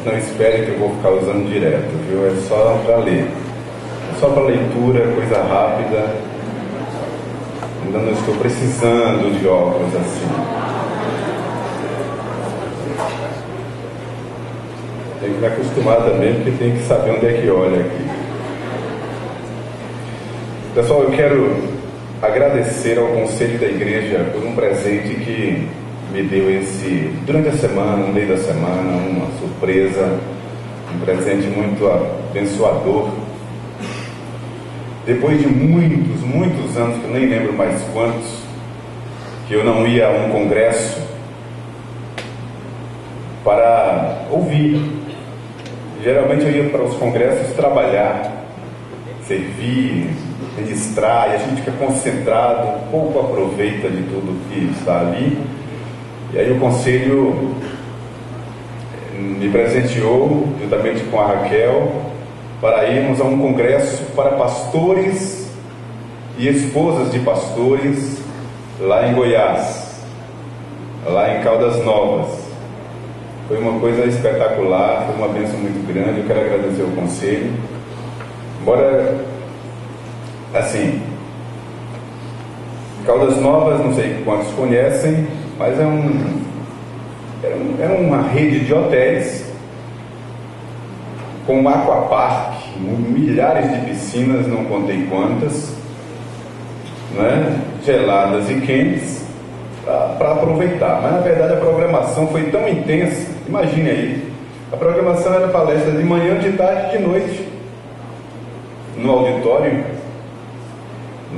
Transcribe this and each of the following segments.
não espere que eu vou ficar usando direto, viu? É só para ler. É só para leitura, coisa rápida. Ainda não estou precisando de óculos assim. Tem que me acostumar também, porque tem que saber onde é que olha aqui. Pessoal, eu quero agradecer ao Conselho da Igreja por um presente que me deu durante a semana, no meio da semana, uma surpresa, um presente muito abençoador. Depois de muitos anos, que eu nem lembro mais quantos, que eu não ia a um congresso para ouvir. Geralmente eu ia para os congressos trabalhar, servir, ministrar, e a gente fica concentrado, pouco aproveita de tudo que está ali. E aí o conselho me presenteou, juntamente com a Raquel, para irmos a um congresso para pastores e esposas de pastores lá em Goiás, lá em Caldas Novas. Foi uma coisa espetacular, foi uma bênção muito grande. Eu quero agradecer ao conselho. Embora, assim, Caldas Novas, não sei quantos conhecem, mas era uma rede de hotéis com um aquapark, milhares de piscinas, não contei quantas, né, geladas e quentes, para aproveitar. Mas na verdade a programação foi tão intensa. Imagine aí, a programação era palestra de manhã, de tarde e de noite no auditório,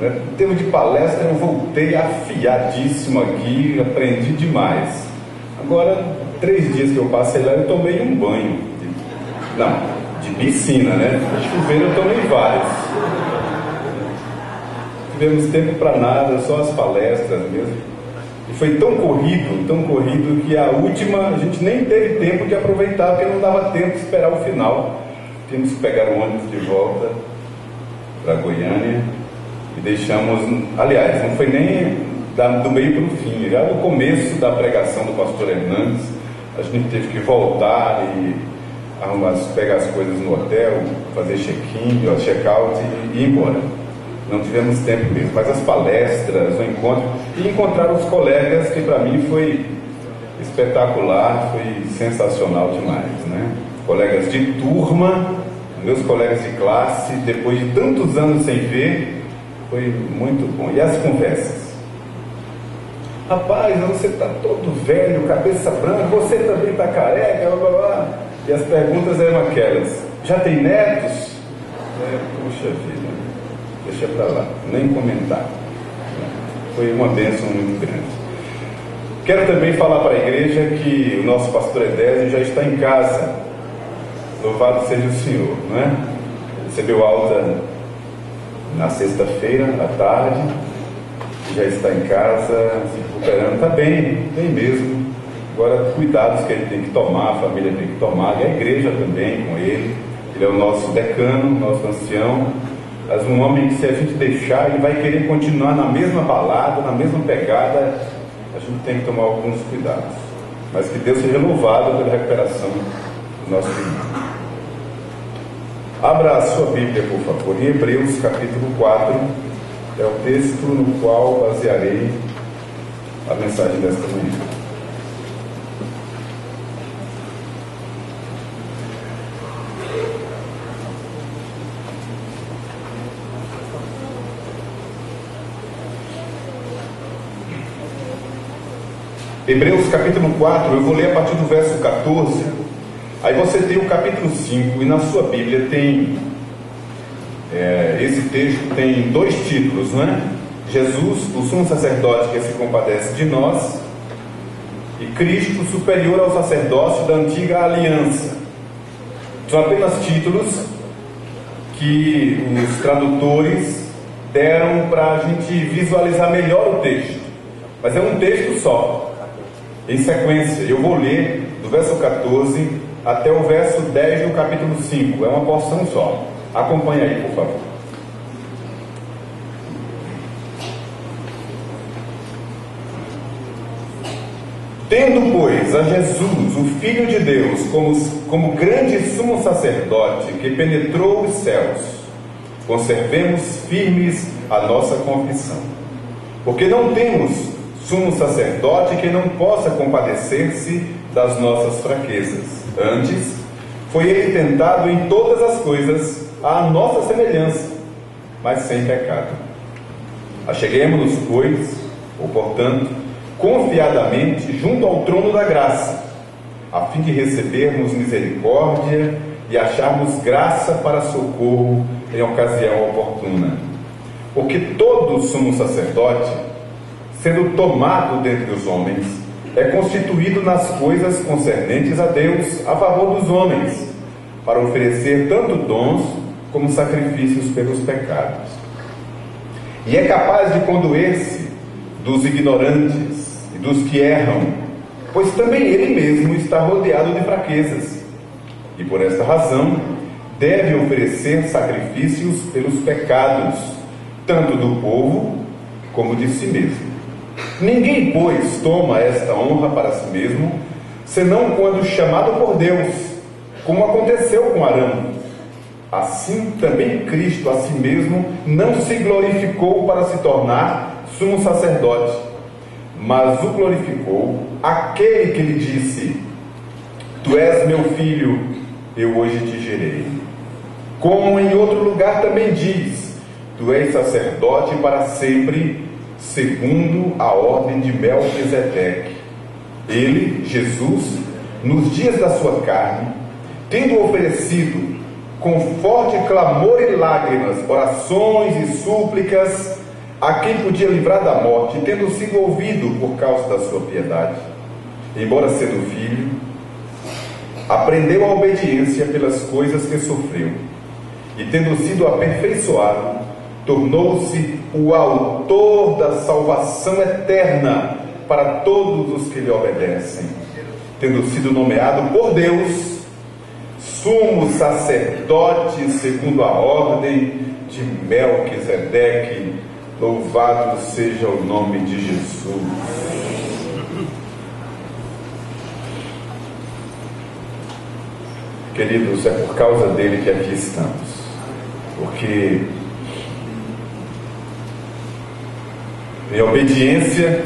né? Em termos de palestra, eu voltei afiadíssimo aqui, aprendi demais. Agora, 3 dias que eu passei lá, eu tomei um banho de piscina, né? De chuveiro eu tomei vários. Tivemos tempo para nada, só as palestras mesmo. E foi tão corrido, que a última a gente nem teve tempo de aproveitar, porque não dava tempo de esperar o final. Tínhamos que pegar o ônibus de volta para Goiânia e deixamos, aliás, não foi nem do meio para o fim, já no começo da pregação do pastor Hernandes, a gente teve que voltar e pegar as coisas no hotel, fazer check-in, check-out e ir embora. Não tivemos tempo mesmo, mas as palestras, o encontro, e encontrar os colegas, que para mim foi espetacular, foi sensacional demais, né? Colegas de turma, meus colegas de classe, depois de tantos anos sem ver, foi muito bom. E as conversas? Rapaz, você está todo velho, cabeça branca, você também está careca, blá blá blá. E as perguntas eram aquelas: já tem netos? Puxa vida, deixa para lá, nem comentar. Foi uma bênção muito grande. Quero também falar para a igreja que o nosso pastor Edésio já está em casa. Louvado seja o Senhor, não é? Recebeu alta na sexta-feira à tarde, já está em casa, se recuperando. Está bem mesmo. Agora, cuidados que ele tem que tomar, a família tem que tomar, e a igreja também com ele. Ele é o nosso decano, nosso ancião, mas um homem que, se a gente deixar, ele vai querer continuar na mesma balada, na mesma pegada. A gente tem que tomar alguns cuidados. Mas que Deus seja louvado pela recuperação do nosso irmão. Abra a sua Bíblia, por favor, em Hebreus capítulo 4, é o texto no qual basearei a mensagem desta manhã. Hebreus capítulo 4, eu vou ler a partir do verso 14. Aí você tem o capítulo 5, e na sua Bíblia tem esse texto tem 2 títulos, não é? Jesus, o sumo sacerdote que se compadece de nós, e Cristo, superior ao sacerdócio da antiga aliança. São apenas títulos que os tradutores deram para a gente visualizar melhor o texto, mas é um texto só, em sequência. Eu vou ler do verso 14 até o verso 10 do capítulo 5, é uma porção só. Acompanhe aí, por favor. Tendo, pois, a Jesus, o Filho de Deus, Deus como grande sumo sacerdote que penetrou os céus, conservemos firmes a nossa confissão. Porque não temos sumo sacerdote que não possa compadecer-se das nossas fraquezas. Antes, foi ele tentado em todas as coisas à nossa semelhança, mas sem pecado. Acheguemo-nos, pois, ou portanto, confiadamente junto ao trono da graça, a fim de recebermos misericórdia e acharmos graça para socorro em ocasião oportuna. Porque todo sumo sacerdote, sendo tomado dentre os homens, é constituído nas coisas concernentes a Deus, a favor dos homens, para oferecer tanto dons como sacrifícios pelos pecados. E é capaz de condoer-se dos ignorantes e dos que erram, pois também ele mesmo está rodeado de fraquezas, e por esta razão deve oferecer sacrifícios pelos pecados, tanto do povo como de si mesmo. Ninguém, pois, toma esta honra para si mesmo, senão quando chamado por Deus, como aconteceu com Arão. Assim também Cristo a si mesmo não se glorificou para se tornar sumo sacerdote, mas o glorificou aquele que lhe disse: Tu és meu filho, eu hoje te gerei. Como em outro lugar também diz: Tu és sacerdote para sempre, segundo a ordem de Melquisedeque. Ele, Jesus, nos dias da sua carne, tendo oferecido com forte clamor e lágrimas, orações e súplicas a quem podia livrar da morte, tendo sido ouvido por causa da sua piedade, embora sendo filho, aprendeu a obediência pelas coisas que sofreu, e tendo sido aperfeiçoado, tornou-se o autor da salvação eterna para todos os que lhe obedecem, tendo sido nomeado por Deus sumo sacerdote segundo a ordem de Melquisedeque. Louvado seja o nome de Jesus. Queridos, é por causa dele que aqui estamos, porque em obediência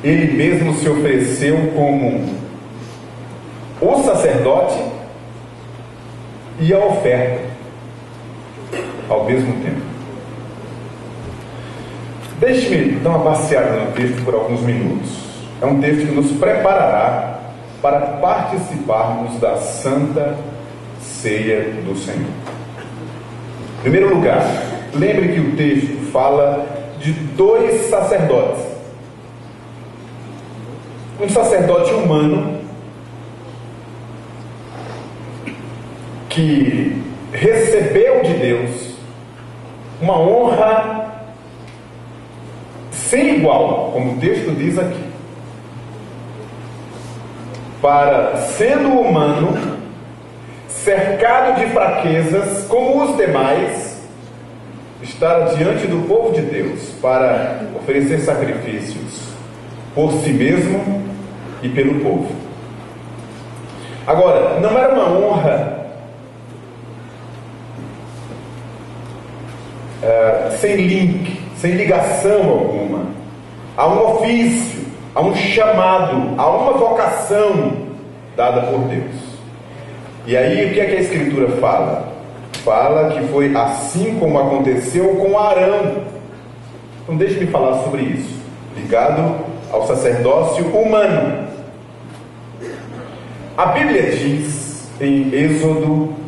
ele mesmo se ofereceu como o sacerdote e a oferta ao mesmo tempo. Deixe-me dar uma passeada no texto por alguns minutos. É um texto que nos preparará para participarmos da Santa Ceia do Senhor. Em primeiro lugar, lembre que o texto fala de dois sacerdotes. Um sacerdote humano que recebeu de Deus uma honra sem igual, como o texto diz aqui, para, sendo humano, cercado de fraquezas como os demais, estar diante do povo de Deus para oferecer sacrifícios por si mesmo e pelo povo. Agora, não era uma honra sem link, sem ligação alguma. Há um ofício, há um chamado, há uma vocação dada por Deus. E aí o que é que a Escritura fala? Fala que foi assim como aconteceu com Arão. Então deixe-me falar sobre isso, ligado ao sacerdócio humano. A Bíblia diz em Êxodo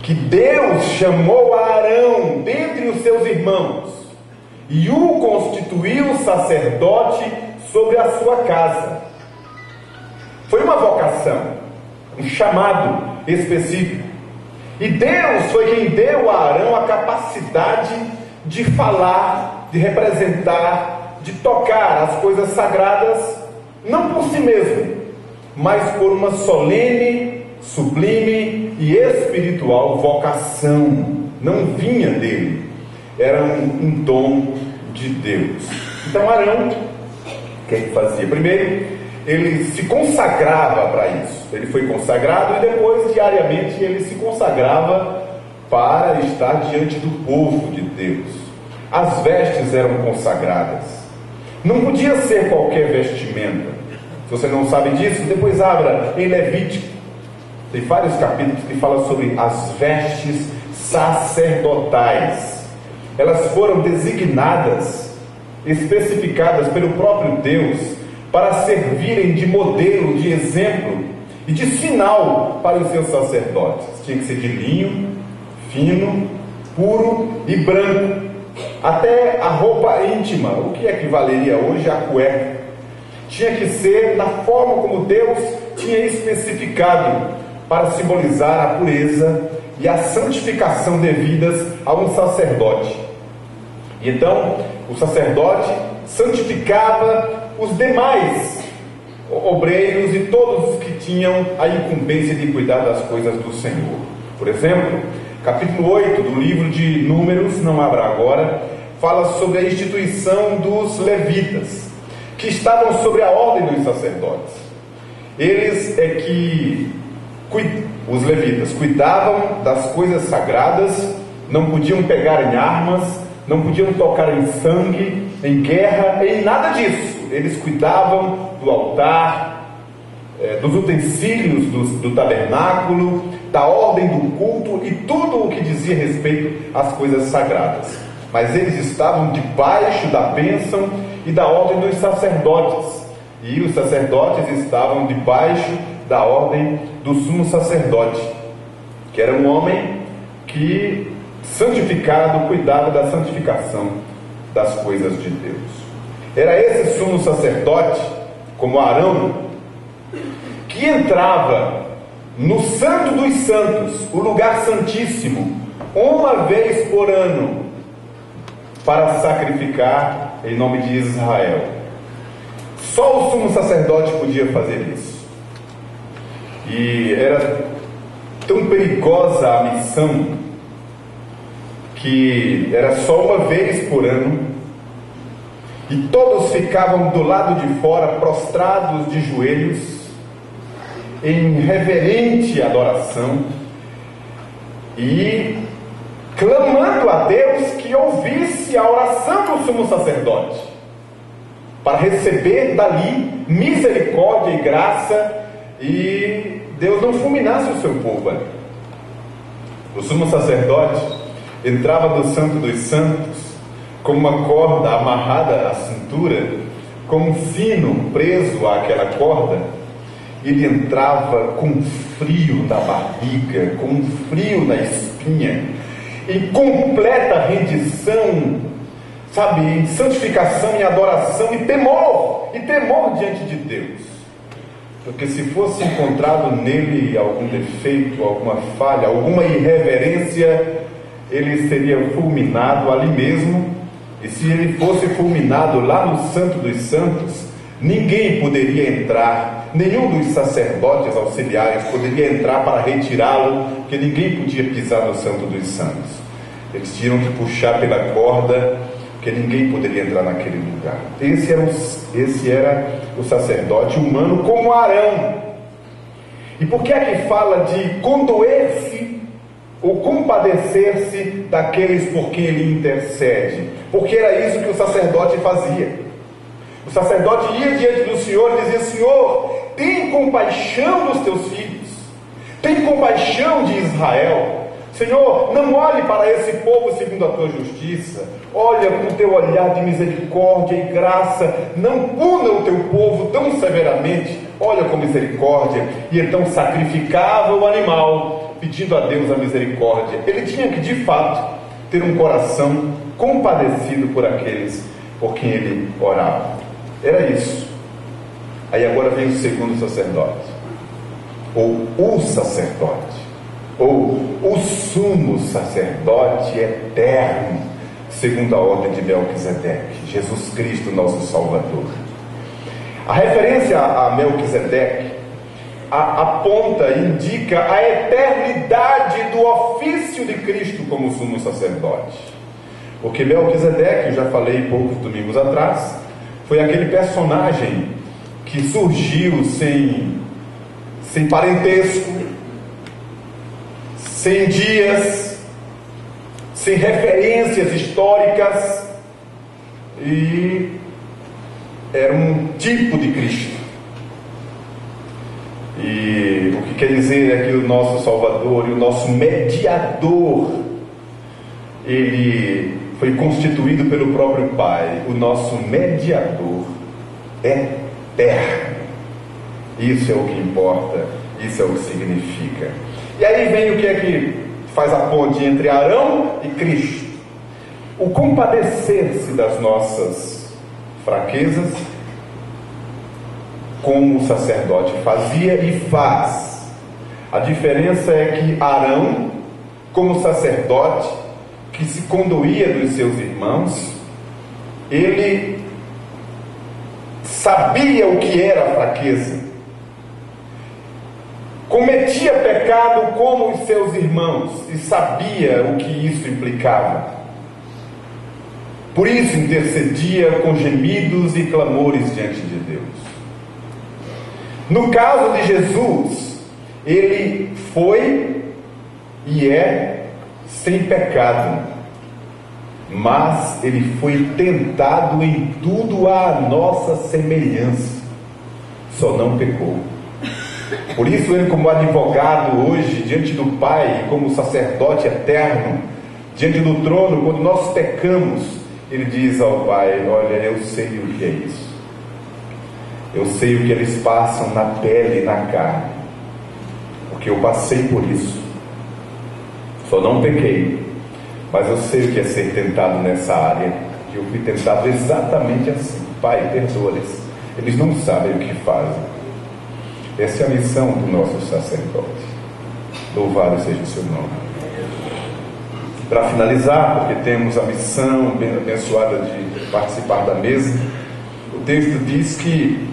que Deus chamou a Arão dentre os seus irmãos e o constituiu sacerdote sobre a sua casa. Foi uma vocação, um chamado específico. E Deus foi quem deu a Arão a capacidade de falar, de representar, de tocar as coisas sagradas, não por si mesmo, mas por uma solene, sublime e espiritual vocação. Não vinha dele, era um dom de Deus. Então Arão, o que ele fazia? Primeiro, ele se consagrava para isso. Ele foi consagrado e depois, diariamente, ele se consagrava para estar diante do povo de Deus. As vestes eram consagradas. Não podia ser qualquer vestimenta. Se você não sabe disso, depois abra em Levítico. Tem vários capítulos que falam sobre as vestes sacerdotais. Elas foram designadas, especificadas pelo próprio Deus, para servirem de modelo, de exemplo e de sinal para os seus sacerdotes. Tinha que ser de linho, fino, puro e branco. Até a roupa íntima, o que equivaleria hoje à cueca, tinha que ser da forma como Deus tinha especificado, para simbolizar a pureza e a santificação devidas a um sacerdote. E então, o sacerdote santificava os demais obreiros e todos os que tinham a incumbência de cuidar das coisas do Senhor. Por exemplo, capítulo 8 do livro de Números, não abra agora, fala sobre a instituição dos levitas, que estavam sobre a ordem dos sacerdotes. Eles os levitas cuidavam das coisas sagradas, não podiam pegar em armas, não podiam tocar em sangue, em guerra, em nada disso. Eles cuidavam do altar, dos utensílios do tabernáculo, da ordem do culto e tudo o que dizia respeito às coisas sagradas. Mas eles estavam debaixo da bênção e da ordem dos sacerdotes. E os sacerdotes estavam debaixo da ordem do sumo sacerdote, que era um homem que, santificado, cuidava da santificação das coisas de Deus. Era esse sumo sacerdote, como Arão, que entrava no Santo dos Santos, o lugar santíssimo, uma vez por ano, para sacrificar em nome de Israel. Só o sumo sacerdote podia fazer isso. E era tão perigosa a missão que era só uma vez por ano, e todos ficavam do lado de fora, prostrados de joelhos, em reverente adoração, e clamando a Deus que ouvisse a oração do sumo sacerdote, para receber dali misericórdia e graça, e Deus não fulminasse o seu povo ali. O sumo sacerdote entrava no Santo dos Santos com uma corda amarrada à cintura, com um sino preso àquela corda. Ele entrava com frio na barriga, com frio na espinha, em completa rendição, sabe, em santificação, em adoração, e temor diante de Deus. Porque se fosse encontrado nele algum defeito, alguma falha, alguma irreverência, ele seria fulminado ali mesmo. E se ele fosse fulminado lá no Santo dos Santos, ninguém poderia entrar, nenhum dos sacerdotes auxiliares poderia entrar para retirá-lo, porque ninguém podia pisar no Santo dos Santos. Eles tinham que puxar pela corda, porque ninguém poderia entrar naquele lugar. Esse era o sacerdote humano como Arão. E por que é que fala de condoer-se ou compadecer-se daqueles por quem ele intercede? Porque era isso que o sacerdote fazia. O sacerdote ia diante do Senhor e dizia: Senhor, tem compaixão dos teus filhos, tem compaixão de Israel. Senhor, não olhe para esse povo segundo a tua justiça, olha com o teu olhar de misericórdia e graça, não puna o teu povo tão severamente, olha com misericórdia. E então sacrificava o animal, pedindo a Deus a misericórdia. Ele tinha que, de fato, ter um coração compadecido por aqueles por quem ele orava. Era isso. Aí agora vem o segundo sacerdote, ou o sacerdote, ou o sumo sacerdote eterno, segundo a ordem de Melquisedeque, Jesus Cristo, nosso Salvador. A referência a Melquisedeque aponta, indica a eternidade do ofício de Cristo como sumo sacerdote. Porque Melquisedeque, eu já falei poucos domingos atrás, foi aquele personagem que surgiu sem parentesco, sem dias, sem referências históricas, e era um tipo de Cristo. E o que quer dizer é que o nosso Salvador e o nosso mediador, ele foi constituído pelo próprio Pai, o nosso mediador eterno. Isso é o que importa, isso é o que significa. E aí vem o que é que faz a ponte entre Arão e Cristo: o compadecer-se das nossas fraquezas, como o sacerdote fazia e faz. A diferença é que Arão, como sacerdote que se condoía dos seus irmãos, ele sabia o que era a fraqueza, cometia pecado como os seus irmãos e sabia o que isso implicava. Por isso intercedia com gemidos e clamores diante de Deus. No caso de Jesus, ele foi e é sem pecado, mas ele foi tentado em tudo à nossa semelhança, só não pecou. Por isso ele, como advogado hoje diante do Pai, como sacerdote eterno diante do trono, quando nós pecamos, ele diz ao Pai: olha, eu sei o que é isso, eu sei o que eles passam na pele e na carne, porque eu passei por isso, só não pequei, mas eu sei o que é ser tentado nessa área, que eu fui tentado exatamente assim. Pai, perdoa-lhes, eles não sabem o que fazem. Essa é a missão do nosso sacerdote. Louvado seja o seu nome. Para finalizar, porque temos a missão bem abençoada de participar da mesa, o texto diz que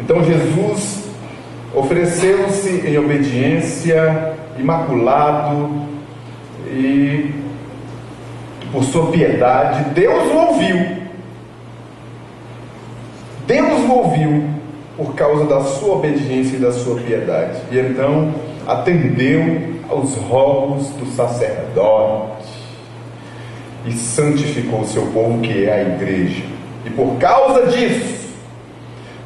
então Jesus ofereceu-se em obediência, imaculado, e por sua piedade Deus o ouviu. Deus o ouviu por causa da sua obediência e da sua piedade, e então atendeu aos rogos do sacerdote e santificou o seu povo, que é a igreja, e por causa disso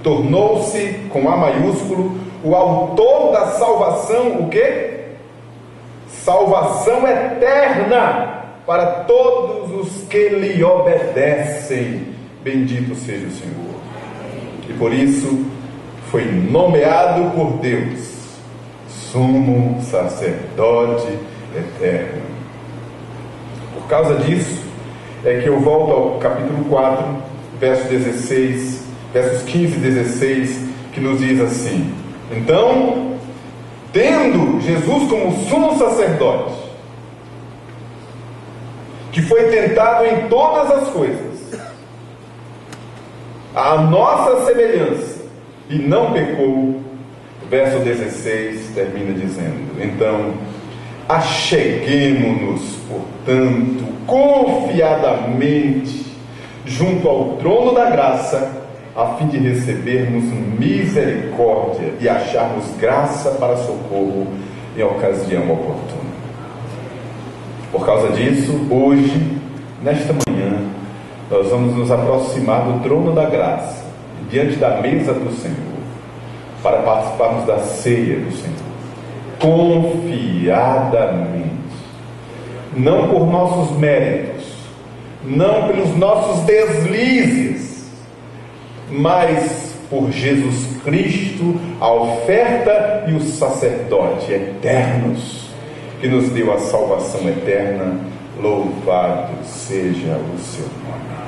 tornou-se, com A maiúsculo, o autor da salvação. O quê? Salvação eterna para todos os que lhe obedecem. Bendito seja o Senhor. E por isso foi nomeado por Deus sumo sacerdote eterno. Por causa disso é que eu volto ao capítulo 4, versos 15 e 16, que nos diz assim: então, tendo Jesus como sumo sacerdote, que foi tentado em todas as coisas, à nossa semelhança, e não pecou, o verso 16 termina dizendo: então, acheguemo-nos, portanto, confiadamente junto ao trono da graça, a fim de recebermos misericórdia e acharmos graça para socorro em ocasião oportuna. Por causa disso, hoje, nesta manhã, nós vamos nos aproximar do trono da graça, diante da mesa do Senhor, para participarmos da ceia do Senhor, confiadamente, não por nossos méritos, não pelos nossos deslizes, mas por Jesus Cristo, a oferta e o sacerdote eternos, que nos deu a salvação eterna. Louvado seja o seu nome.